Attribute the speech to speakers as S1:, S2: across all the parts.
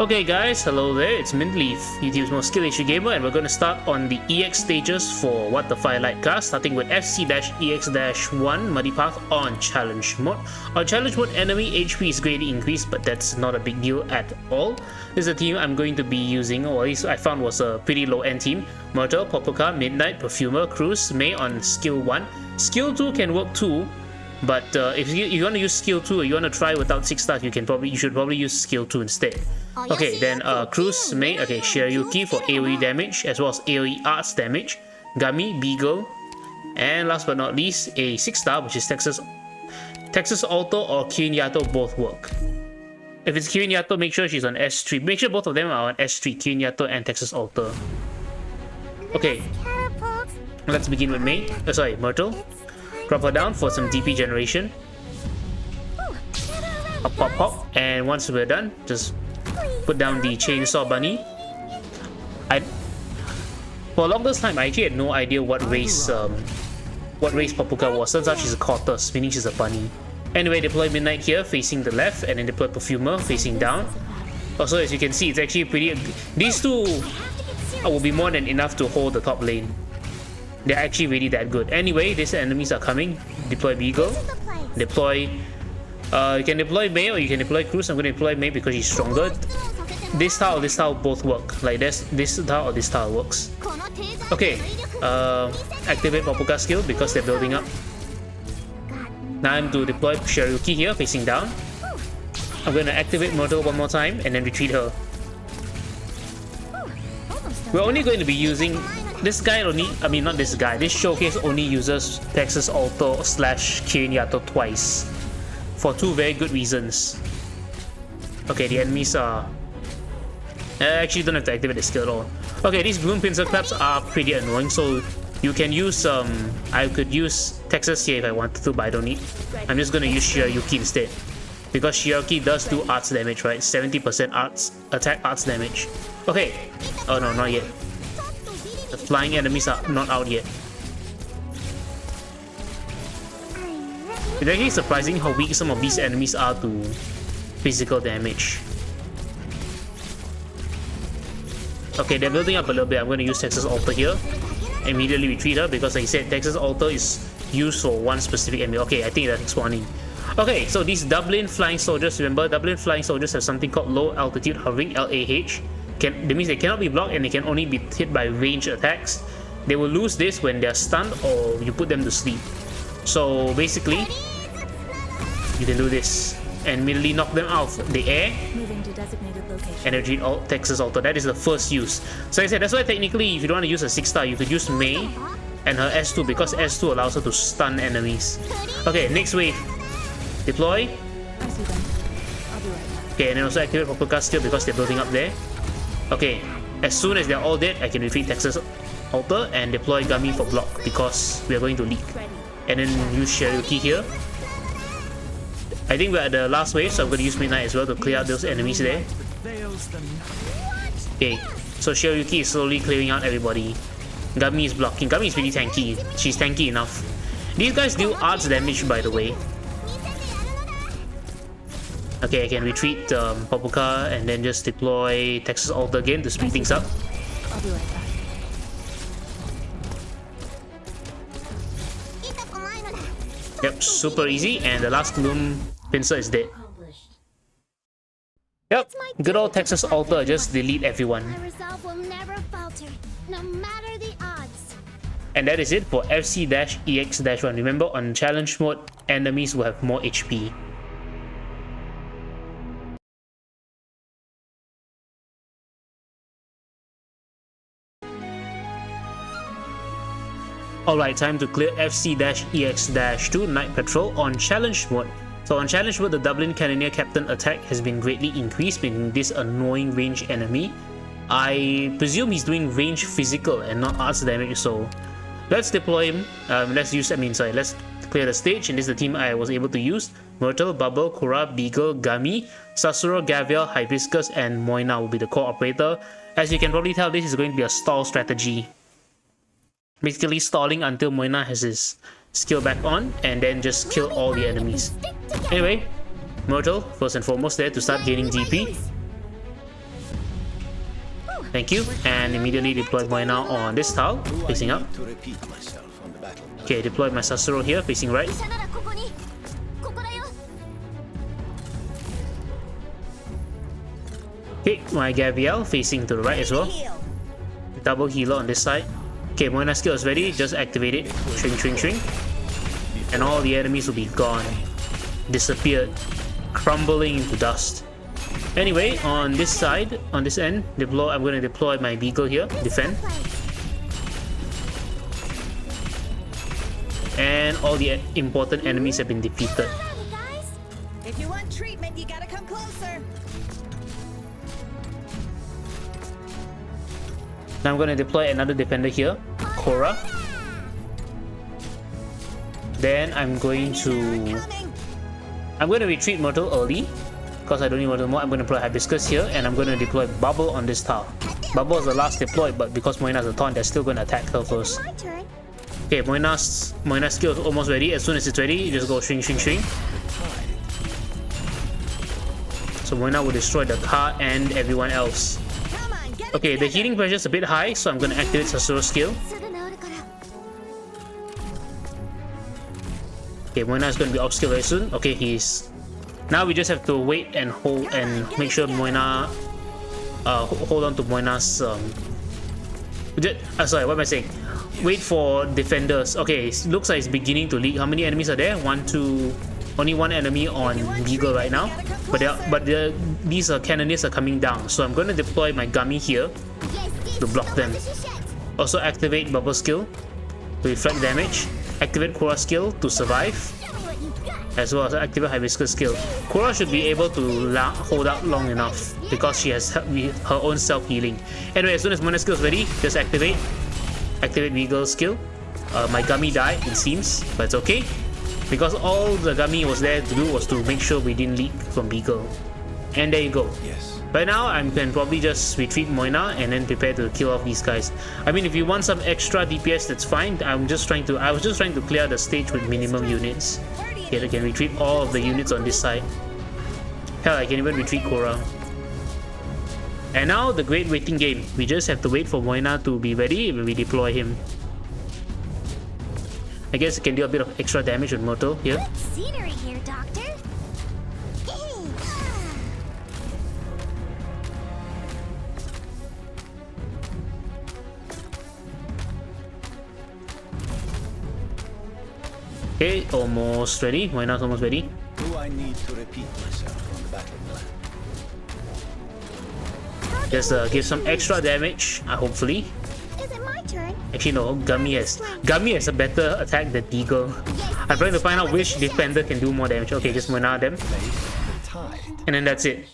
S1: Okay guys, hello there, it's Mintleaf, YouTube's most skill issue gamer, and we're going to start on the EX stages for What the Firelight Casts, starting with FC-EX-1 Muddy Path on Challenge Mode. On Challenge Mode, enemy HP is greatly increased, but that's not a big deal at all. This is a team I'm going to be using, or at least I found was a pretty low end team. Myrtle, Popoka, Midnight, Perfumer, Cruz, May on Skill 1. Skill 2 can work too. But if you want to use skill 2 or you want to try without 6 stars, you should probably use skill 2 instead. Okay, then Cruz, May, okay, Shiryuki for AoE damage as well as AoE arts damage, Gummy, Beagle, and last but not least, a 6 star which is Texas Alto or Kirin Yato both work. If it's Kirin Yato, make sure she's on S3. Make sure both of them are on S3, Kirin Yato and Texas Alto. Okay, let's begin with May. Myrtle. Drop her down for some DP generation. Pop, pop, pop. And once we're done, just put down the Chainsaw Bunny. For the longest time, I actually had no idea what race Papuka was. Turns out she's a Cortus, meaning she's a bunny. Anyway, deploy Midnight here, facing the left, and then deploy Perfumer, facing down. Also, as you can see, it's actually pretty... These two will be more than enough to hold the top lane. They're actually really that good. Anyway, these enemies are coming. Deploy Beagle. Deploy... you can deploy May or you can deploy Cruz. I'm going to deploy May because she's stronger. This tile both work. Like this tile or this tile works. Okay. Activate Papuka skill because they're building up. Time to deploy Shiryuki here, facing down. I'm going to activate Myrtle one more time and then retreat her. We're only going to be using... This guy only, not this guy, this showcase only uses Texas Alto / Kirin Yato twice. For two very good reasons. Okay, the enemies are... I actually don't have to activate the skill at all. Okay, these Bloom Pincer Claps are pretty annoying, so you can use... I could use Texas here if I wanted to, but I don't need. I'm just gonna use Shiryuki instead. Because Shiryuki does do arts damage, right? 70% attack arts damage. Okay. Oh no, not yet. The flying enemies are not out yet. It's actually surprising how weak some of these enemies are to physical damage. Okay, they're building up a little bit. I'm going to use Texas Alto here. Immediately retreat her because, like I said, Texas Alto is used for one specific enemy. Okay, I think that's spawning. Okay, so these Dublin Flying Soldiers, remember, Dublin Flying Soldiers have something called Low Altitude Hovering, LAH. That means they cannot be blocked and they can only be hit by ranged attacks. They will lose this when they're stunned or you put them to sleep. So basically, you can do this and immediately knock them out of the air. Energy Texas Alto. That is the first use. So like I said, that's why technically if you don't want to use a 6 star, you could use May and her S2 because S2 allows her to stun enemies. Okay, next wave. Deploy. Okay, and then also activate Papuka skill because they're building up there. Okay, as soon as they're all dead, I can retreat Texas Alto and deploy Gummy for block because we are going to leak. And then use Shiryuki here. I think we're at the last wave, so I'm going to use Midnight as well to clear out those enemies there. Okay, so Shiryuki is slowly clearing out everybody. Gummy is blocking. Gummy is really tanky. She's tanky enough. These guys deal arts damage, by the way. Okay, I can retreat Papuka and then just deploy Texas Alto again to speed things up.
S2: I'll be right back.
S1: Yep, super easy, and the last Bloom Pincer is dead. Yep, good old Texas Alto, just delete everyone.
S2: My resolve will never falter, no matter the odds.
S1: And that is it for FC-EX-1. Remember, on challenge mode, enemies will have more HP. Alright, time to clear FC-EX-2 Night Patrol on Challenge Mode. So on Challenge Mode, the Dublin Cannoneer Captain attack has been greatly increased, making this annoying range enemy. I presume he's doing range physical and not arts damage, so let's deploy him. Let's clear the stage, and this is the team I was able to use. Myrtle, Bubble, Kura, Beagle, Gummy, Sasuro, Gavial, Hibiscus, and Moina will be the core operator. As you can probably tell, this is going to be a stall strategy. Basically stalling until Moina has his skill back on and then just kill all the enemies. Anyway, Myrtle, first and foremost there to start gaining DP. Thank you. And immediately deploy Moina on this tile, facing up. Okay, deploy my Sasuro here, facing right. Okay, my Gabrielle facing to the right as well. Double healer on this side. Okay, Moina skill is ready, just activate it. Shrink, shrink, shrink. And all the enemies will be gone. Disappeared. Crumbling into dust. Anyway, on this side, on this end, I'm going to deploy my Beagle here, defend. And all the important enemies have been defeated.
S3: If you want treatment, you gotta come closer.
S1: Now I'm going to deploy another defender here, Korra. Then I'm going to retreat Myrtle early because I don't need Myrtle more. I'm going to deploy Hibiscus here, and I'm going to deploy Bubble on this tile. Bubble is the last deployed, but because Moina's a taunt, they're still going to attack her first. Okay, Moina's skill is almost ready. As soon as it's ready, you just go shrink, shrink, shrink. So Moina will destroy the car and everyone else. Okay, the healing pressure is a bit high, so I'm going to activate Sasuro's skill. Okay, Moina is going to be off skill very soon. Okay, now we just have to wait and hold and make sure Moina hold on to Moina's sorry, what am I saying? Wait for defenders. Okay, it looks like it's beginning to leak. How many enemies are there? Only one enemy on Beagle right now. But these cannoneers are coming down. So I'm going to deploy my Gummy here to block them. Also activate Bubble skill to reflect damage. Activate Korra skill to survive, as well as activate Hibiscus skill. Korra should be able to hold out long enough because she has her own self-healing. Anyway, as soon as Moina skill is ready, just activate Beagle's skill. My Gummy died, it seems, but it's okay, because all the Gummy was there to do was to make sure we didn't leak from Beagle. And there you go. Yes. Right now, I can probably just retreat Moina and then prepare to kill off these guys. I mean, if you want some extra DPS, that's fine. I was just trying to clear the stage with minimum units. Okay, I can retreat all of the units on this side. Hell, I can even retreat Korra. And now the great waiting game. We just have to wait for Moina to be ready when we deploy him. I guess it can do a bit of extra damage with Myrtle here.
S2: Good scenery here, Doctor.
S1: Okay, almost ready. Moina's almost ready.
S4: Do I need to repeat myself on the battlefield?
S1: Just give some extra damage, hopefully.
S2: Is it my turn?
S1: Actually no, Gummy has a better attack than Beagle. I'm trying to find out which defender can do more damage. Okay, just Moina them. And then that's it.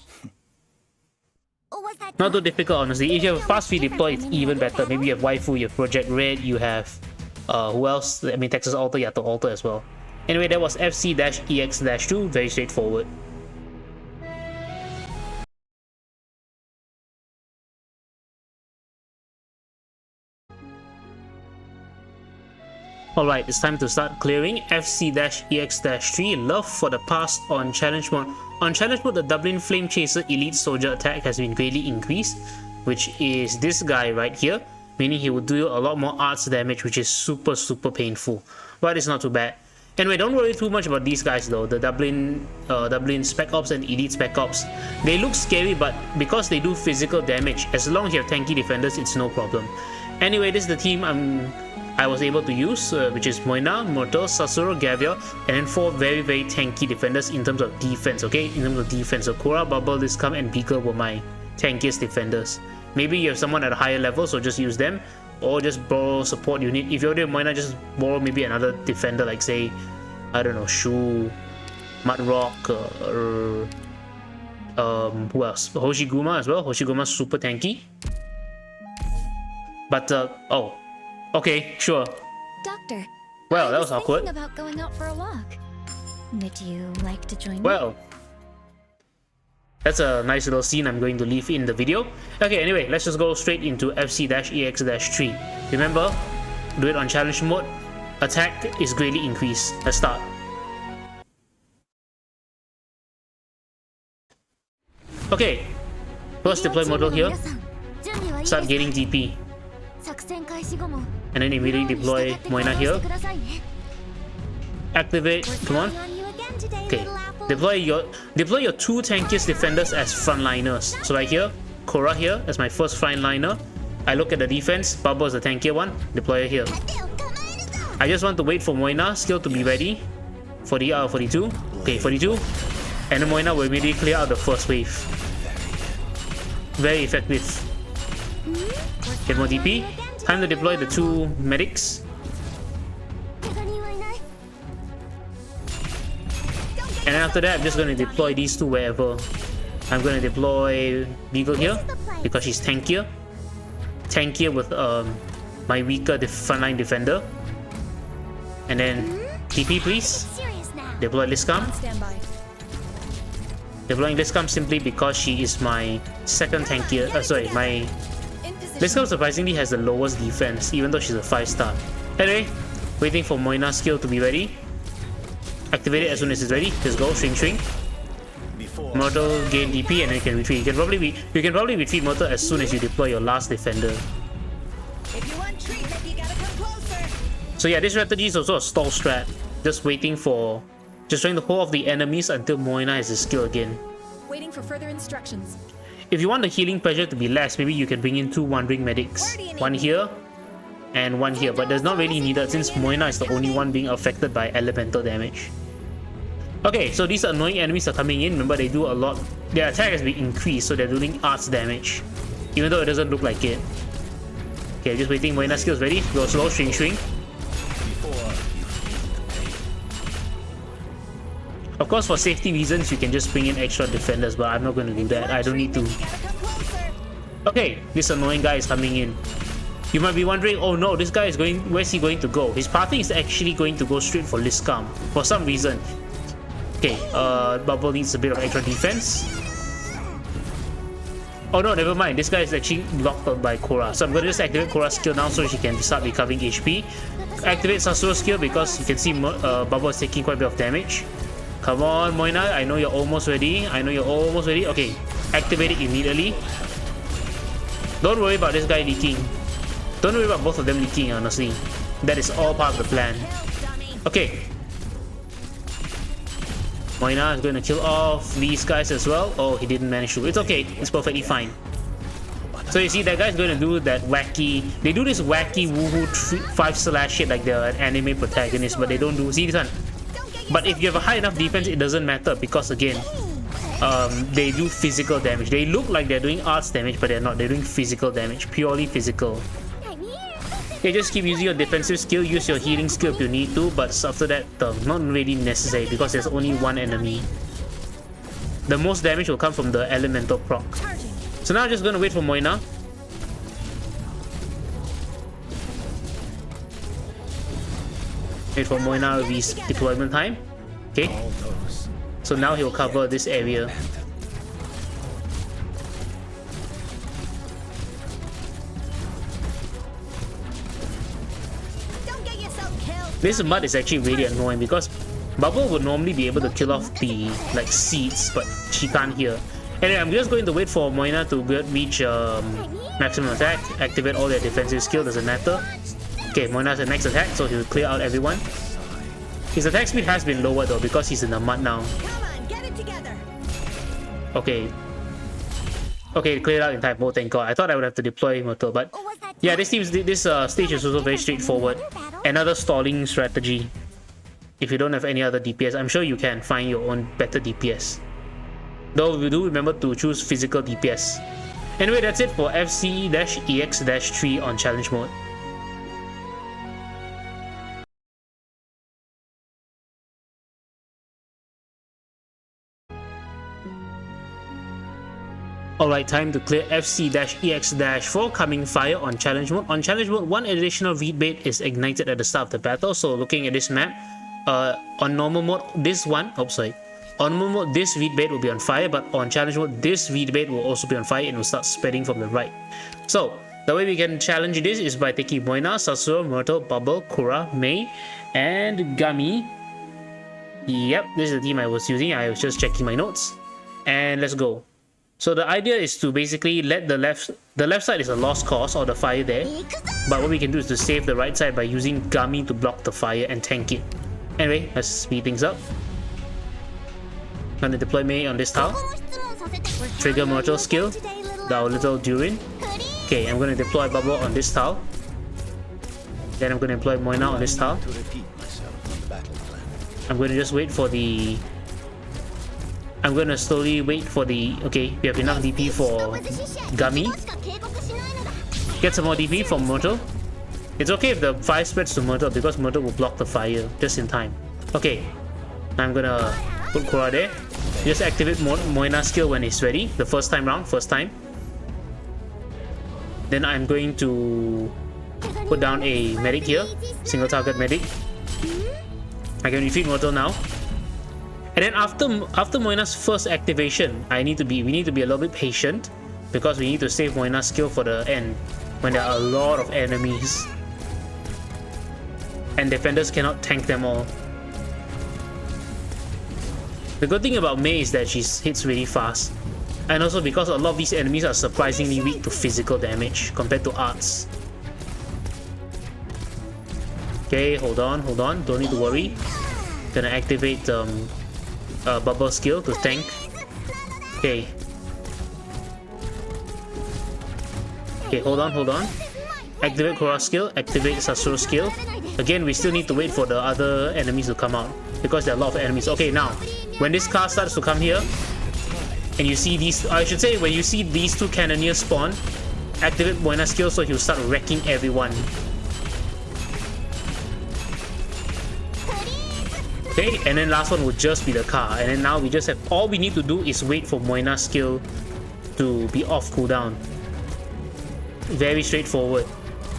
S1: Not too difficult, honestly. If you have a fast feed deploy, it's even better. Maybe you have Waifu, you have Project Red, you have who else? I mean, Texas Alter, you have to Alter as well. Anyway, that was FC-EX-2, very straightforward. Alright, it's time to start clearing FC-EX-3, Love for the Past on Challenge Mode. On Challenge Mode, the Dublin Flame Chaser Elite Soldier attack has been greatly increased, which is this guy right here, meaning he will do a lot more arts damage, which is super painful, but it's not too bad. Anyway, don't worry too much about these guys though, the Dublin Spec Ops and Elite Spec Ops. They look scary, but because they do physical damage, as long as you have tanky defenders, it's no problem. Anyway, this is the team I was able to use, which is Moina, Myrtle, Sasuro, Gabriel, and then 4 very tanky defenders in terms of defense, okay? In terms of defense, so Korra, Bubble, Discom, and Beagle were my tankiest defenders. Maybe you have someone at a higher level, so just use them, or just borrow support unit. If you're doing Moina, just borrow maybe another defender, like say, I don't know, Shu, Mudrock, who else? Hoshiguma as well. Hoshiguma's super tanky. But, oh. Okay, sure.
S2: Doctor.
S1: Well, that was awkward.
S2: Thinking about going out for a walk. Would you like to join me?
S1: Well, that's a nice little scene I'm going to leave in the video. Okay, anyway, let's just go straight into FC-EX-3. Remember, do it on challenge mode. Attack is greatly increased. Let's start. Okay, first deploy model here. start gaining DP.
S2: 作戦開始後も
S1: And then immediately deploy Moina here. Activate, come on. Okay, deploy your two tankiest defenders as frontliners. So right here, Korra here as my first frontliner. I look at the defense, Bubble is the tankier one, deploy her here. I just want to wait for Moina skill to be ready. 40 out of 42. Okay, 42. And then Moina will immediately clear out the first wave. Very effective. Get more DP. Time to deploy the two medics. And then after that, I'm just going to deploy these two wherever. I'm going to deploy Beagle here because she's tankier. Tankier with my weaker frontline defender. And then TP please. Deploy Liscam. Deploying Liscam simply because she is my second tankier. My Liscam surprisingly has the lowest defense, even though she's a 5-star. Anyway, waiting for Moina's skill to be ready. Activate it as soon as it's ready. Just go, shrink. Myrtle gain DP and then you can retreat. You can probably retreat Myrtle as soon as you deploy your last defender.
S3: If you want treatment, you gotta come closer.
S1: So yeah, this strategy is also a stall strat. Just trying to hold off the enemies until Moina has his skill again.
S3: Waiting for further instructions.
S1: If you want the healing pressure to be less, maybe you can bring in two wandering medics. One here and one here, but that's not really needed since Moina is the only one being affected by elemental damage. Okay, so these annoying enemies are coming in. Remember, they do a lot. Their attack has been increased, so they're doing arts damage, even though it doesn't look like it. Okay, just waiting. Moina's skills ready. Go slow, shrink. Of course, for safety reasons, you can just bring in extra defenders, but I'm not going to do that. I don't need to. Okay, this annoying guy is coming in. You might be wondering, oh no, this guy is going, where's he going to go? His party is actually going to go straight for Liscam for some reason. Okay, Bubble needs a bit of extra defense. Oh no, never mind. This guy is actually blocked out by Korra. So I'm going to just activate Korra's skill now so she can start recovering HP. Activate Sasuro's skill because you can see Bubble is taking quite a bit of damage. Come on, Moina. I know you're almost ready. Okay, activate it immediately. Don't worry about this guy leaking. Don't worry about both of them leaking, honestly. That is all part of the plan. Okay. Moina is going to kill off these guys as well. Oh, he didn't manage to. It's okay. It's perfectly fine. So you see, that guy's going to do that wacky... They do this wacky woohoo 5-slash shit like the anime protagonist, but they don't do... See this one? But if you have a high enough defense, it doesn't matter because, again, they do physical damage. They look like they're doing arts damage, but they're not. They're doing physical damage. Purely physical. Okay, just keep using your defensive skill, use your healing skill if you need to, but after that, not really necessary because there's only one enemy. The most damage will come from the elemental proc. So now I'm just going to wait for Moina. Wait for Moina with deployment time. Okay. So now he'll cover this area. This mud is actually really annoying because Bubble would normally be able to kill off the seeds, but she can't here. Anyway, I'm just going to wait for Moina to reach maximum attack, activate all their defensive skill, doesn't matter. Okay, Moina's the next attack, so he'll clear out everyone. His attack speed has been lowered though because he's in the mud now. Okay. Okay, cleared out in time. Oh, thank God. I thought I would have to deploy Myrtle, but yeah, this stage is also very straightforward. Another stalling strategy. If you don't have any other DPS, I'm sure you can find your own better DPS. Though you do remember to choose physical DPS. Anyway, that's it for FC-EX-3 on challenge mode. Alright, time to clear FC-EX-4 coming fire on challenge mode. On challenge mode, one additional read bait is ignited at the start of the battle. So looking at this map, on normal mode, on normal mode, this read bait will be on fire, but on challenge mode, this read bait will also be on fire and will start spreading from the right. So the way we can challenge this is by taking Moina, Sasuro, Myrtle, Bubble, Korra, Mei, and Gami. Yep, this is the team I was using. I was just checking my notes. And let's go. So the idea is to basically let the left side is a lost cause or the fire there. But what we can do is to save the right side by using Gummy to block the fire and tank it. Anyway, let's speed things up. Gonna deploy Mei on this tile. Trigger Mortal skill, our little Durin. Okay, I'm gonna deploy Bubble on this tile. Then I'm gonna deploy Moina on this tile.
S4: To repeat myself on the battle plan.
S1: I'm gonna just wait for the... I'm gonna slowly wait for the... Okay, we have enough DP for Gummy. Get some more DP from Myrtle. It's okay if the fire spreads to Myrtle because Myrtle will block the fire just in time. Okay, I'm gonna put Korra there. Just activate Moina's skill when it's ready. The first time round, first time. Then I'm going to put down a medic here. Single target medic. I can defeat Myrtle now. And then after Moina's first activation, we need to be a little bit patient because we need to save Moina's skill for the end when there are a lot of enemies. And defenders cannot tank them all. The good thing about Mei is that she hits really fast. And also because a lot of these enemies are surprisingly weak to physical damage compared to arts. Okay, hold on, don't need to worry. Gonna activate Bubble skill to tank. Okay. Okay, hold on. Activate Korra's skill, activate Sasuru's skill. Again, we still need to wait for the other enemies to come out because there are a lot of enemies. Okay, now, when this car starts to come here, and you see these, I should say, when you see these two cannoneers spawn, activate Moina's skill so he'll start wrecking everyone. Okay, and then last one would just be the car. And then now we just have, all we need to do is wait for Moina's skill to be off cooldown. Very straightforward.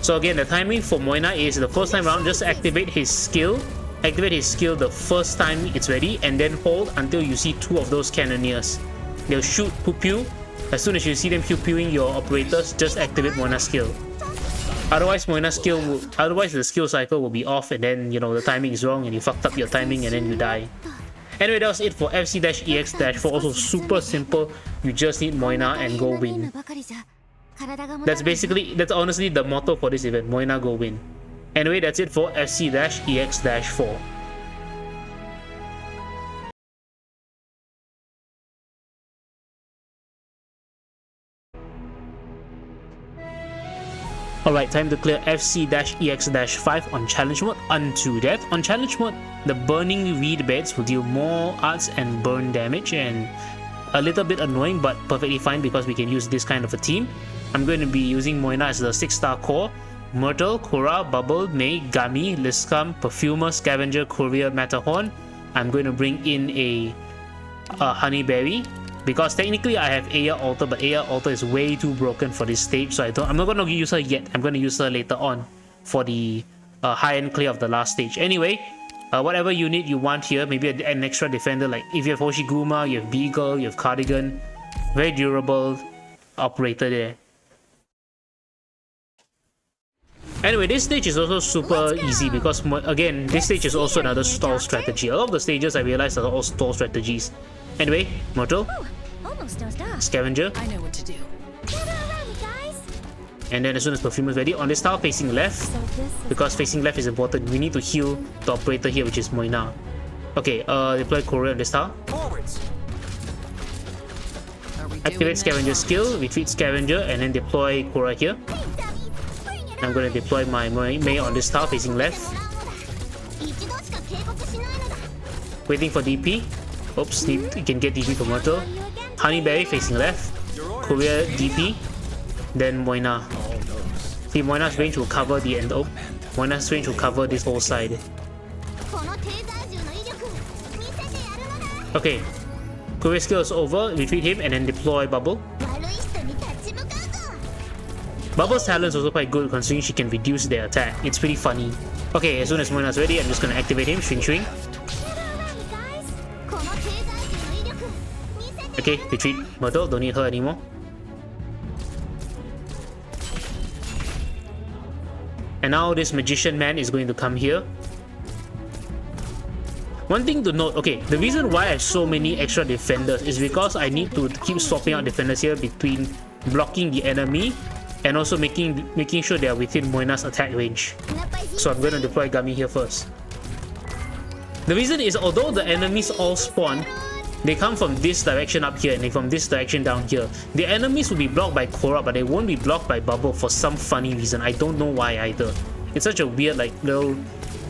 S1: So again, the timing for Moina is the first time round, just activate his skill. Activate his skill the first time it's ready, and then hold until you see two of those cannoneers. They'll shoot pew pew. As soon as you see them pew pewing your operators, just activate Moina's skill. Otherwise, otherwise the skill cycle will be off, and then, you know, the timing is wrong and you fucked up your timing and then you die. Anyway, that was it for FC-EX-4. Also super simple. You just need Moina and go win. That's honestly the motto for this event. Moina, go win. Anyway, that's it for FC-EX-4. Alright, time to clear FC-EX-5 on challenge mode unto death. On challenge mode, the burning reed beds will deal more arts and burn damage, and a little bit annoying but perfectly fine because we can use this kind of a team. I'm going to be using Moina as the 6-star core. Myrtle, Korra, Bubble, Mei, Gummy, Liskam, Perfumer, Scavenger, Courier, Matterhorn. I'm going to bring in a Honeyberry because technically I have Aya Alter, but Aya Alter is way too broken for this stage, so I'm not going to use her yet. I'm going to use her later on for the high-end clear of the last stage. Anyway, whatever unit you want here, maybe an extra defender, like if you have Hoshiguma, you have Beagle, you have Cardigan, very durable operator there. Anyway, this stage is also super easy because, again, this stage is also another stall strategy. A lot of the stages I realized are all stall strategies. Anyway, Myrtle, Scavenger,
S3: I know what to do.
S1: and then as soon as Perfume is ready, on this tile facing left, because facing left is important, we need to heal the operator here, which is Moina. Okay, deploy Courier on this tile. Activate Scavenger skill, retreat Scavenger, and then deploy Korra here. I'm going to deploy my Mei on this tile facing left. Waiting for DP. Oops, you can get DP from Myrtle. Honeyberry facing left. Courier DP. Then Moina. See, Moina's range will cover the end. Oh, Moina's range will cover this whole side. Okay. Courier skill is over. Retreat him and then deploy Bubble. Bubble's talent is also quite good considering she can reduce their attack. It's pretty funny. Okay, as soon as Moina's ready, I'm just gonna activate him. Swing. Okay, retreat Myrtle, don't need her anymore. And now this magician man is going to come here. One thing to note, okay, the reason why I have so many extra defenders is because I need to keep swapping out defenders here between blocking the enemy and also making sure they are within Moina's attack range. So I'm going to deploy Gami here first. The reason is, although the enemies all spawn, they come from this direction up here and then from this direction down here. The enemies will be blocked by Korra, but they won't be blocked by Bubble for some funny reason. I don't know why either. It's such a weird, like, little...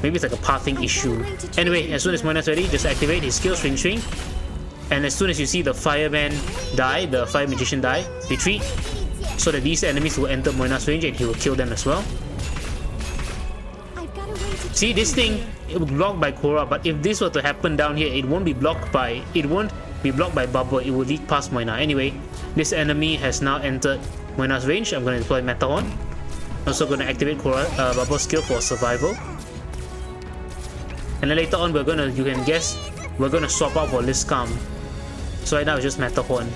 S1: Maybe it's like a pathing issue. Anyway, as soon as Moina's ready, just activate his skill, Swing Swing. And as soon as you see the Fireman die, the Fire Magician die, retreat. So that these enemies will enter Moina's range and he will kill them as well. See, this thing, it will block by Korra, but if this were to happen down here, it won't be blocked by Bubble, it will leak past Moina. Anyway, this enemy has now entered Moina's range. I'm going to deploy Metahorn. Also going to activate Bubble's skill for survival. And then later on, you can guess, we're gonna swap out for Liscam. So right now it's just Metahorn.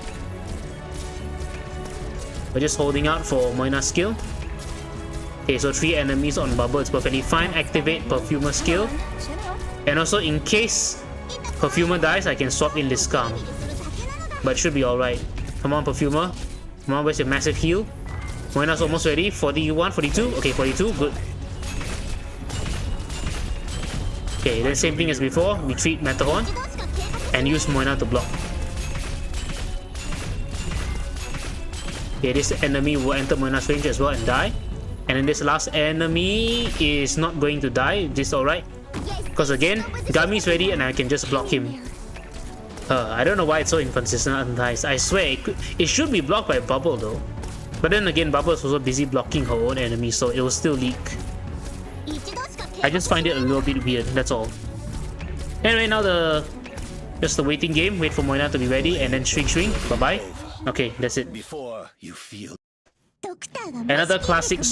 S1: We're just holding out for Moina's skill. Okay, so 3 enemies on Bubble, it's perfectly fine. Activate Perfumer skill. And also, in case Perfumer dies, I can swap in Liscam. But it should be alright. Come on, Perfumer. Come on, where's your massive heal? Moina's almost ready. 41, 42. Okay, 42, good. Okay, then same thing as before. Retreat Metahorn. And use Moina to block. Okay, this enemy will enter Moina's range as well and die. And then this last enemy is not going to die. This alright. Because again, Gami's ready and I can just block him. I don't know why it's so inconsistent otherwise. I swear, it should be blocked by Bubble though. But then again, Bubble is also busy blocking her own enemy, so it will still leak. I just find it a little bit weird, that's all. Anyway, now just the waiting game. Wait for Moina to be ready and then swing. Bye-bye. Okay, that's it.
S4: Before you feel
S1: Another classic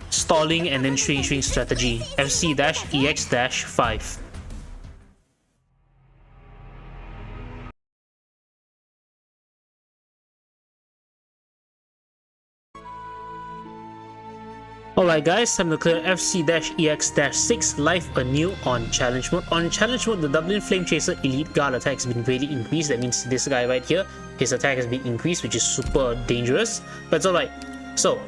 S1: stalling and then swing strategy. FC-EX-5. Alright guys, time to clear FC-EX-6 live anew on challenge mode. On challenge mode, the Dublin Flame Chaser Elite Guard attack has been greatly increased. That means this guy right here, his attack has been increased, which is super dangerous. But it's alright. So,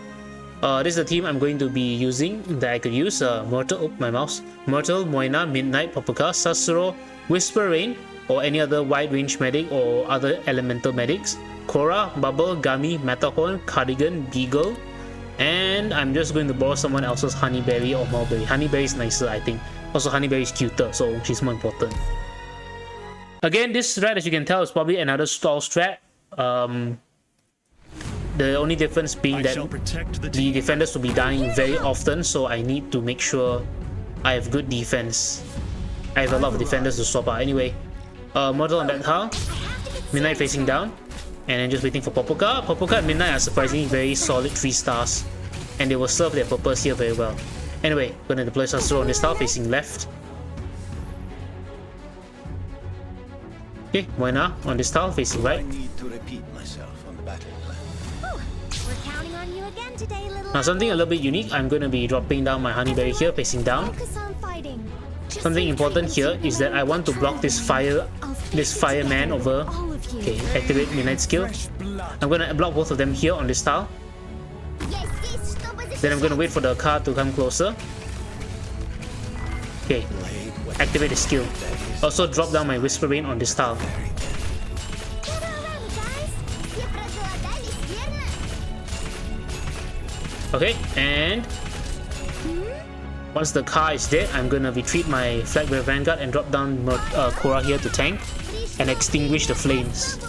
S1: this is the team I'm going to be using that I could use. Myrtle, Myrtle, Moina, Midnight, Paprika, Sasuro, Whisper Rain, or any other wide range medic or other elemental medics. Korra, Bubble, Gami, Metahorn, Cardigan, Beagle. And I'm just going to borrow someone else's Honeyberry or Mulberry. Honeyberry is nicer, I think. Also, Honeyberry is cuter, so she's more important. Again, this strat, as you can tell, is probably another stall strat. The only difference being that the defenders will be dying very often, so I need to make sure I have good defense. I have a lot of defenders to swap out. Anyway, Myrtle on that tile. Midnight facing down. And then just waiting for Popoka. Popoka and Midnight are surprisingly very solid 3 stars. And they will serve their purpose here very well. Anyway, gonna deploy Sasuro on this tile facing left. Okay, Moina on this tile facing right.
S4: I need to repeat myself on the battle plan.
S2: We're counting on you again today, little.
S1: Now something a little bit unique, I'm gonna be dropping down my Honeyberry here facing down.
S2: Focus on fighting.
S1: Something important here is that I want to block this fireman over. Okay, activate Midnight skill. I'm gonna block both of them here on this tile. Then I'm gonna wait for the car to come closer. Okay, activate the skill. Also drop down my Whisper Rain on this tile. Okay, and once the car is dead, I'm gonna retreat my Flagbearer Vanguard and drop down Korra here to tank and extinguish the flames.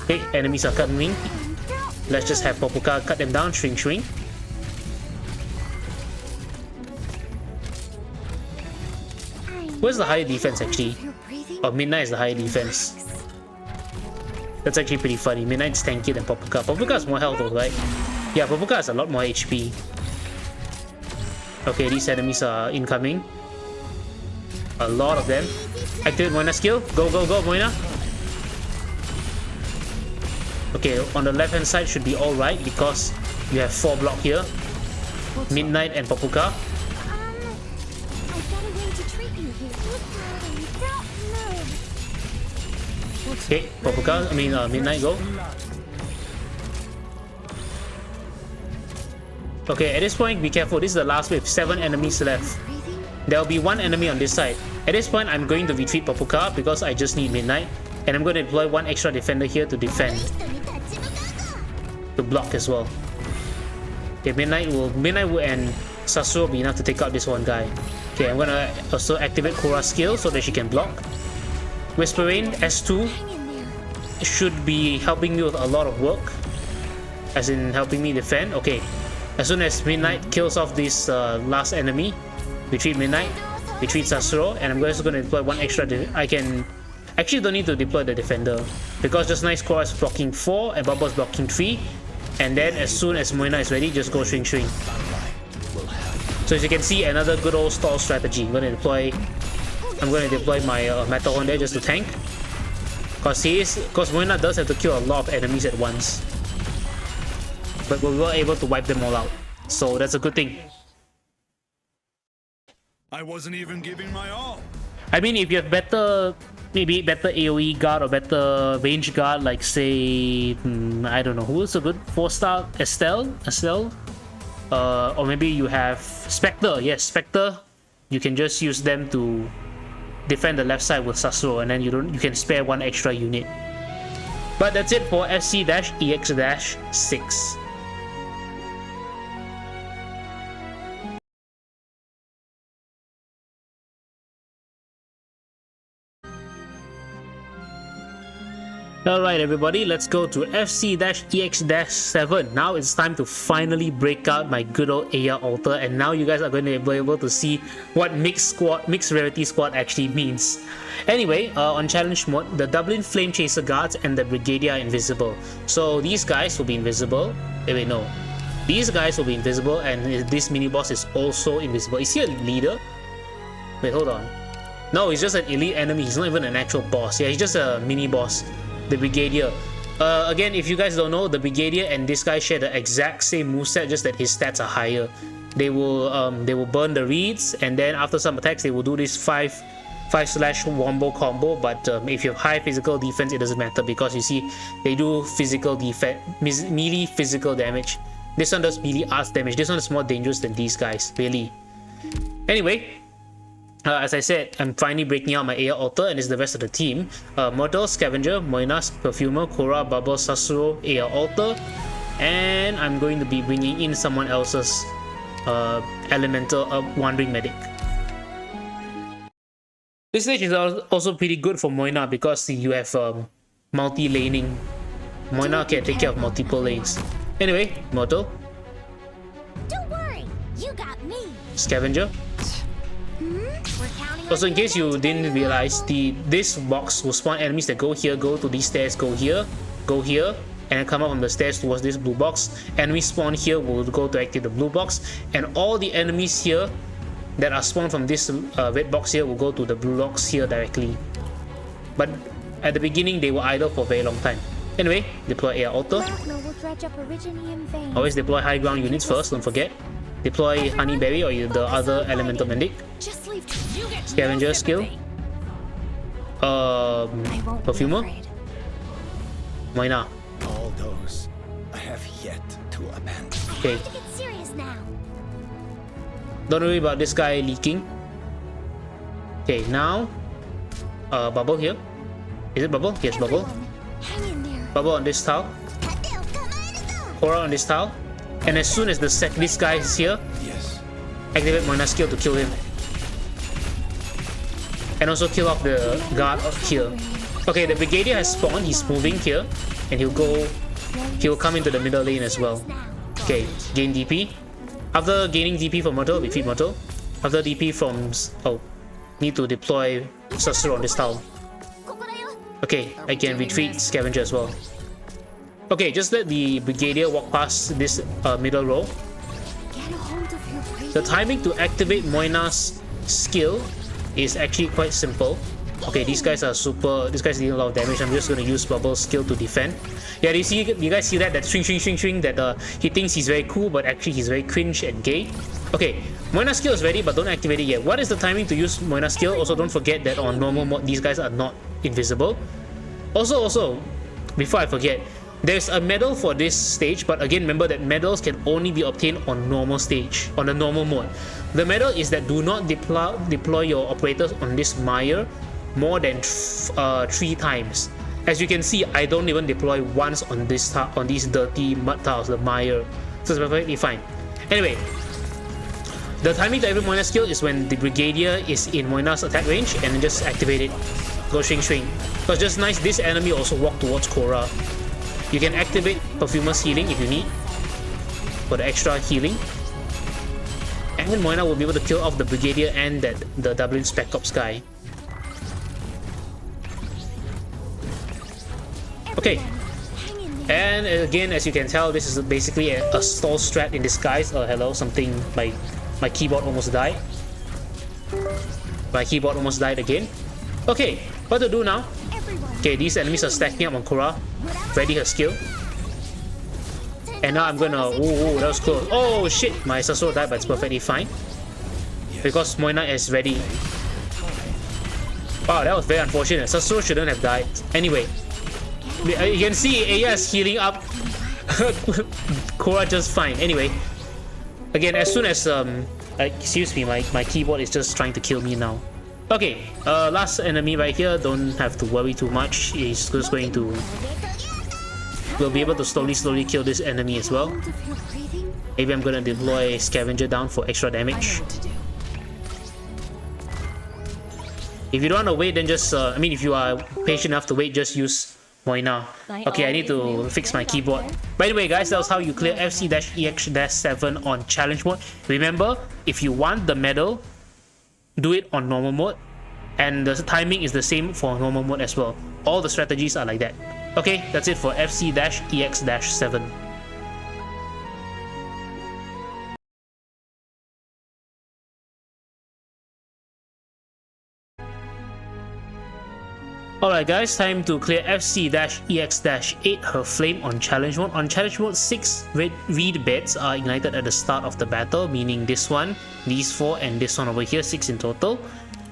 S1: Okay, enemies are coming. Let's just have Popoka cut them down, swing. Where's the higher defense actually? Oh, Midnight is the higher defense. That's actually pretty funny. Midnight's tankier than Popoka. Popoka has more health though, right? Yeah, Popoka has a lot more HP. Okay, these enemies are incoming. A lot of them. Activate Moina's skill. Go, Moina. Okay, on the left hand side should be alright because you have 4 block here. Midnight and Popoka.
S2: treat you here. Don't move.
S1: Okay, Papuka, Midnight go. Okay, at this point, be careful. This is the last wave. 7 enemies left. There will be 1 enemy on this side. At this point, I'm going to retreat Papuka because I just need Midnight. And I'm going to deploy 1 extra defender here to defend. To block as well. Okay, Midnight will and Sasuro will be enough to take out this one guy. Okay, I'm gonna also activate Korra's skill so that she can block. Whispering S2 should be helping me with a lot of work. As in helping me defend. Okay, as soon as Midnight kills off this last enemy, retreat Midnight, retreat Sasuro, and I'm just gonna deploy 1 extra. I can actually don't need to deploy the defender because just nice Korra is blocking 4 and Bubble is blocking 3. And then as soon as Moina is ready, just go shrink. So as you can see, another good old stall strategy. I'm gonna deploy my Matterhorn there just to tank. Because Moina does have to kill a lot of enemies at once. But we were able to wipe them all out. So that's a good thing.
S5: I wasn't even giving my all.
S1: I mean, if you have maybe better AoE guard or better range guard, like say, I don't know, who's a good 4-star? Estelle? Or maybe you have Spectre. Yes, Spectre. You can just use them to defend the left side with Sasuro, and then you can spare 1 extra unit. But that's it for FC-EX-6. Alright everybody, let's go to FC-EX-7. Now it's time to finally break out my good old AR altar, and now you guys are going to be able to see what mixed rarity squad actually means. Anyway, on challenge mode, the Dublin Flame Chaser guards and the Brigadier are invisible. So these guys will be invisible. Wait, no. These guys will be invisible, and this mini boss is also invisible. Is he a leader? Wait, hold on. No, he's just an elite enemy. He's not even an actual boss. Yeah, he's just a mini boss. The Brigadier. Again, if you guys don't know, the Brigadier and this guy share the exact same moveset, just that his stats are higher. They will burn the reeds, and then after some attacks, they will do this 5/wombo combo. But if you have high physical defense, it doesn't matter because you see, they do physical defense, melee physical damage. This one does melee arts damage. This one is more dangerous than these guys, really. Anyway. As I said, I'm finally breaking out my AR altar, and it's the rest of the team. Myrtle, Scavenger, Moina, Perfumer, Korra, Bubble, Sasuro, AR altar. And I'm going to be bringing in someone else's Elemental Wandering Medic. This stage is also pretty good for Moina because you have multi-laning. Moina can take care of multiple lanes. Anyway, Myrtle.
S2: Don't worry, you got me.
S1: Scavenger. Also, in case you didn't realize, this box will spawn enemies that go here, go to these stairs, go here, and then come up from the stairs towards this blue box. Enemies spawn here will go to activate the blue box, and all the enemies here that are spawned from this red box here will go to the blue box here directly. But at the beginning, they were idle for a very long time. Anyway, deploy AR altar. Always deploy high ground units first, don't forget. Deploy Honeyberry or the other Elemental Medic. Scavenger skill. Perfumer. Moina.
S4: All those I have yet to abandon.
S1: Okay.
S2: Get serious now.
S1: Don't worry about this guy leaking. Okay, now Bubble here. Is it Bubble? Yes, Bubble.
S2: Hang in there.
S1: Bubble on this tile. Korra on this tile. And as soon as this guy is here,
S4: Yes.
S1: activate Moina's skill to kill him. And also kill off the guard here. Okay, the Brigadier has spawned, he's moving here. And he'll come into the middle lane as well. Okay, gain DP. After gaining DP from Myrtle, defeat Myrtle. After DP from... oh, need to deploy Sasuro on this tile. Okay, I can retreat Scavenger as well. Okay, just let the Brigadier walk past this middle row. The timing to activate Moina's skill is actually quite simple. Okay, these guys are super. This guy's dealing a lot of damage. I'm just going to use Bubble's skill to defend. Yeah, you guys see that? That swing, that he thinks he's very cool, but actually he's very cringe and gay. Okay, Moina skill is ready, but don't activate it yet. What is the timing to use Moina skill? Also, don't forget that on normal mode, these guys are not invisible. Also, before I forget, there's a medal for this stage, but again, remember that medals can only be obtained on normal stage, on the normal mode. The medal is that do not deploy your operators on this mire more than 3 times. As you can see, I don't even deploy once on these dirty mud tiles, the mire. So it's perfectly fine. Anyway, the timing to every Moina skill is when the Brigadier is in Moina's attack range and then just activate it. Go swing. Because just nice, this enemy also walk towards Korra. You can activate Perfumer's healing if you need for the extra healing. And Moina will be able to kill off the Brigadier and the Dublin Spec Ops guy. Okay, and again, as you can tell, this is basically a stall strat in disguise. Hello, something, my keyboard almost died. My keyboard almost died again. Okay, what to do now? Okay, these enemies are stacking up on Korra. Ready her skill. And now I'm gonna... Ooh, that was close. Oh shit, my Sasuro died, but it's perfectly fine. Because Moina is ready. Wow, that was very unfortunate. Sasuro shouldn't have died. Anyway. You can see Aya is healing up. Korra just fine. Anyway, again, as soon as excuse me, my keyboard is just trying to kill me now. Okay, last enemy right here. Don't have to worry too much. He's just going to. We'll be able to slowly kill this enemy as well. Maybe I'm gonna deploy Scavenger down for extra damage. If you don't want to wait, then just I mean, if you are patient enough to wait, just use Moina. Okay, I need to fix my keyboard. By the way, guys, that was how you clear FC-EX-7 on challenge mode. Remember, if you want the medal, do it on normal mode, and the timing is the same for normal mode as well. All the strategies are like that. Okay, that's it for FC-EX-7. Alright guys, time to clear FC-EX-8, her flame on challenge mode. On challenge mode, 6 reed beds are ignited at the start of the battle, meaning this one, these 4, and this one over here, 6 in total.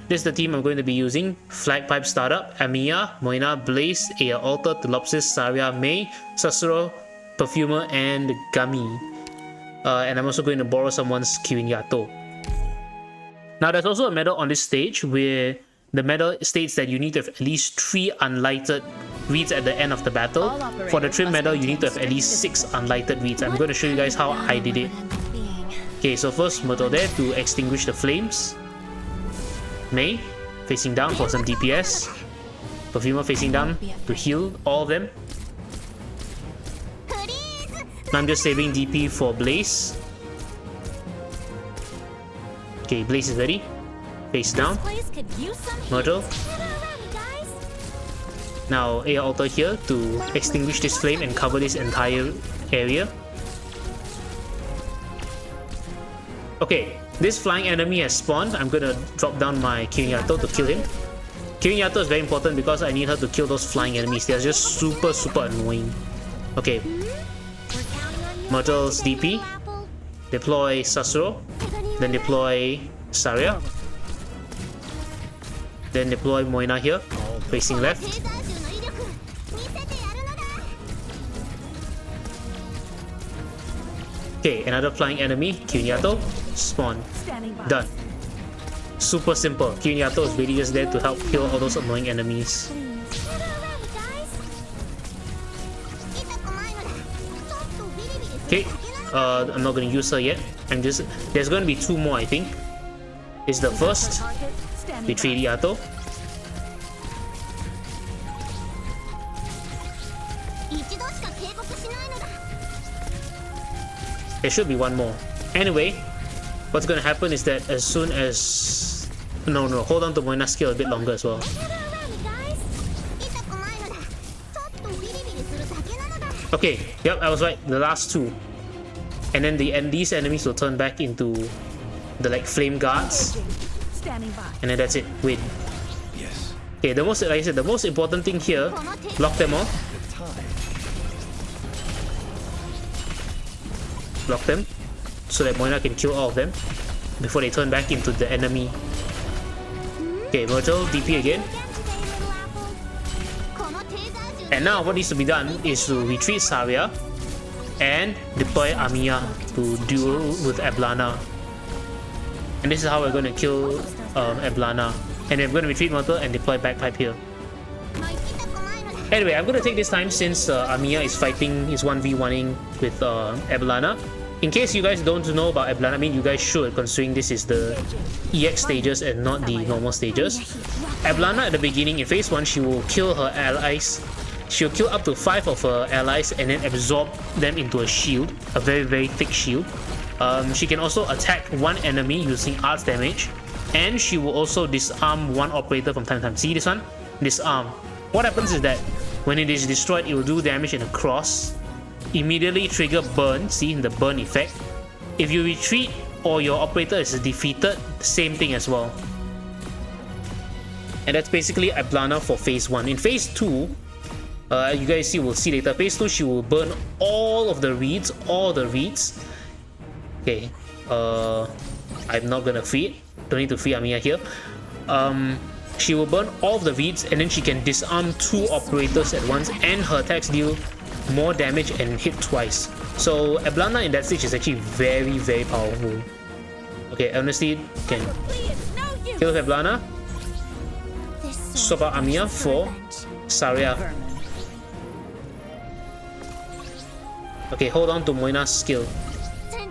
S1: This is the team I'm going to be using: Flagpipe Startup, Amiya, Moina, Blaze, Aya Alter, Tulopsis, Saria, Mei, Sasuro, Perfumer, and Gami. And I'm also going to borrow someone's Kirin Yato. Now there's also a medal on this stage where the medal states that you need to have at least 3 unlighted reeds at the end of the battle. For the trim medal, you need to have at least 6 unlighted reeds. I'm going to show you guys how I did it. Okay, so first Myrtle there to extinguish the flames. Mei facing down for some DPS. Perfumer facing down to heal all of them. I'm just saving DP for Blaze. Okay, Blaze is ready. Face down. Myrtle. Now Aya Alter here to extinguish this flame and cover this entire area. Okay, this flying enemy has spawned. I'm gonna drop down my Kirin Yato to kill him. Kirin Yato is very important because I need her to kill those flying enemies. They're just super annoying. Okay. Myrtle's DP. Deploy Sasuro. Then deploy Saria. Then deploy Moina here, facing left. Okay, another flying enemy, Kirin Yato, spawn. Done. Super simple. Kirin Yato is really just there to help kill all those annoying enemies. Okay, I'm not going to use her yet. There's going to be 2 more, I think. This is the first. Betray Yato. There should be 1 more. Anyway, what's gonna happen is that as soon as... No, hold on to Moina's skill a bit longer as well. Okay, yep, I was right. The last 2. And then these enemies will turn back into the flame guards. And then that's it. Win.
S4: Yes.
S1: Okay, like I said, the most important thing here, block them all. Block them so that Moina can kill all of them. before they turn back into the enemy. Okay, Myrtle, DP again. And now what needs to be done is to retreat Saria and deploy Amiya to duel with Eblana. And this is how we're going to kill Eblana. And we're going to retreat Myrtle and deploy Bagpipe here. Anyway, I'm going to take this time since Amiya is fighting, is 1v1ing with Eblana. In case you guys don't know about Eblana, I mean you guys should, considering this is the EX stages and not the normal stages. Eblana at the beginning in phase 1, she will kill her allies. She'll kill up to 5 of her allies and then absorb them into a shield, a very very thick shield. She can also attack one enemy using arts damage, and she will also disarm one operator from time to time. See this one? Disarm. What happens is that when it is destroyed, it will do damage in a cross. Immediately trigger burn, see the burn effect. If you retreat or your operator is defeated, same thing as well. And that's basically Eblana for phase 1. In phase 2, you guys see, we'll see later. Phase 2, she will burn all of the reeds, Okay, I'm not gonna free it. Don't need to free Amiya here. She will burn all of the reeds and then she can disarm 2 operators at once, and her attacks deal more damage and hit twice. So Eblana in that stage is actually very very powerful. Okay, honestly, can kill Eblana. Swap out Amiya for Saria. Okay, hold on to Moina's skill.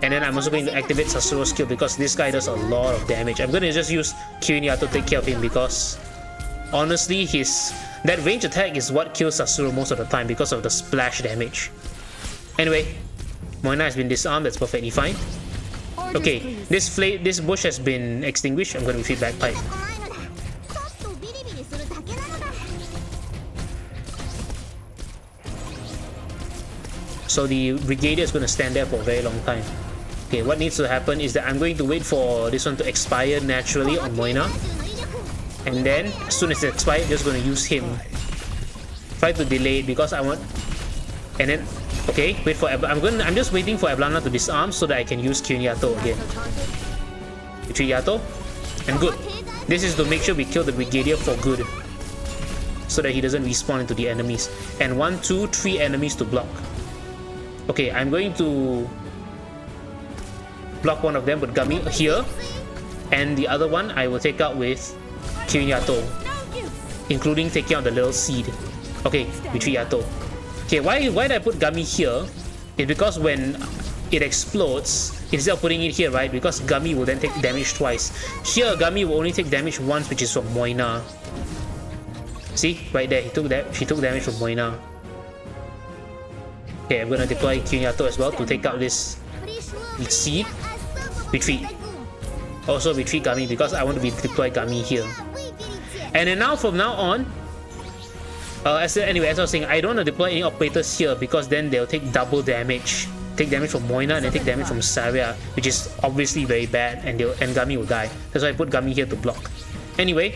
S1: And then I'm also going to activate Sasuro's skill because this guy does a lot of damage. I'm going to just use Kirin to take care of him because honestly, that range attack is what kills Sasuro most of the time because of the splash damage. Anyway, Moina has been disarmed, that's perfectly fine. Okay, this bush has been extinguished. I'm going to retreat Bagpipe. So the Brigadier is going to stand there for a very long time. Okay, what needs to happen is that I'm going to wait for this one to expire naturally on Moina. And then, as soon as it expires, I'm just going to use him. Try to delay it because I want... And then, okay, wait for... I'm just waiting for Eblana to disarm so that I can use Kirin again. Retreat Yato. And good. This is to make sure we kill the Brigadier for good. So that he doesn't respawn into the enemies. And 1, 2, 3 enemies to block. Okay, I'm going to block one of them with Gami here, and the other one I will take out with Kirin including taking out the little seed. Okay, retreat Yato. Okay, why did I put Gami here? It's because when it explodes, instead of putting it here, right, because Gami will then take damage twice. Here, Gami will only take damage once, which is from Moina. See, right there, she took damage from Moina. Okay, I'm gonna deploy Kirin as well to take out this seed. Retreat. Also retreat Gami because I want to deploy Gami here. And then now from now on, as I was saying, I don't want to deploy any operators here because then they'll take double damage. Take damage from Moina and then take damage from Saria, which is obviously very bad, and Gami will die. That's why I put Gami here to block. Anyway,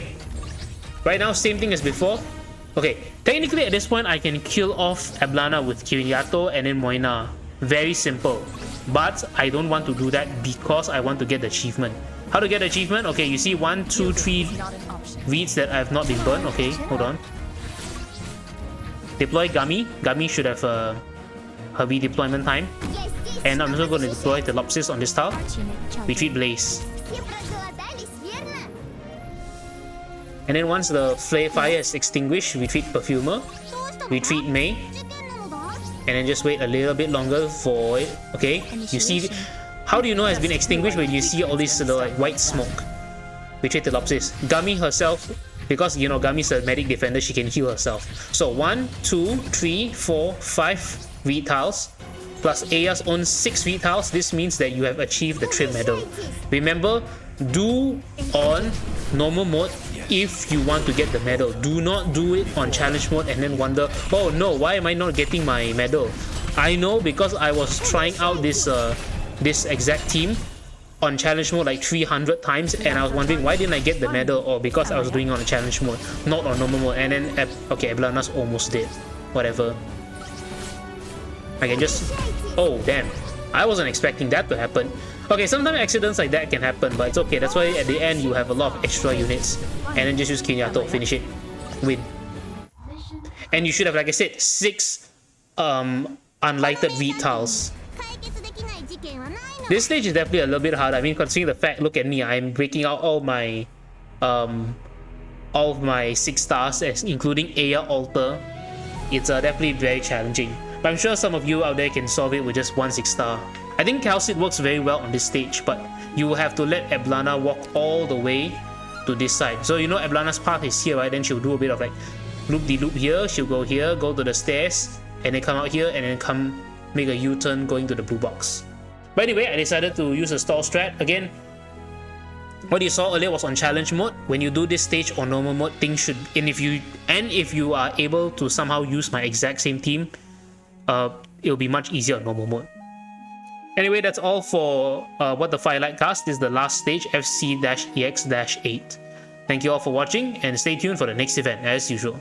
S1: right now same thing as before. Okay, technically at this point I can kill off Eblana with Kirin and then Moina. Very simple. But I don't want to do that because I want to get the achievement. How to get the achievement? Okay, you see 1, 2, 3 reeds that have not been burned. Okay, hold on. Deploy Gami. Gami should have her redeployment time. And I'm also going to deploy the Lopsis on this tile. Retreat Blaze. And then once the fire is extinguished, retreat Perfumer, retreat May, and then just wait a little bit longer for it. Okay, you see, how do you know it's been extinguished when you see all this like white smoke? Retreat the Lopsis. Gami herself, because you know Gami's a medic defender, she can heal herself. So 1, 2, 3, 4, 5 reed tiles, plus Aya's own 6 reed tiles. This means that you have achieved the trim medal. Remember, do on normal mode if you want to get the medal. Do not do it on challenge mode and then wonder, oh no, why am I not getting my medal? I know, because I was trying out this exact team on challenge mode like 300 times and I was wondering why didn't I get the medal, or because I was doing it on challenge mode, not on normal mode. And then okay, Eblana's almost dead. Whatever. I can just... Oh damn, I wasn't expecting that to happen. Okay, sometimes accidents like that can happen, but it's okay. That's why at the end you have a lot of extra units. And then just use Kinyato, finish it. Win. And you should have, like I said, 6 unlighted reed tiles. This stage is definitely a little bit harder. I mean, considering the fact, look at me, I'm breaking out all of my 6 stars, including Aya Altar. It's definitely very challenging. But I'm sure some of you out there can solve it with just 1 6-star. I think Calcid works very well on this stage, but you will have to let Eblana walk all the way to this side. So you know Eblana's path is here, right? Then she'll do a bit of like loop-de-loop here. She'll go here, go to the stairs, and then come out here, and then come make a U-turn going to the blue box. But anyway, I decided to use a stall strat. Again, what you saw earlier was on challenge mode. When you do this stage on normal mode, things should, and if you are able to somehow use my exact same team, it'll be much easier on normal mode. Anyway, that's all for What the Firelight Cast. This is the last stage, FC-EX-8. Thank you all for watching, and stay tuned for the next event as usual.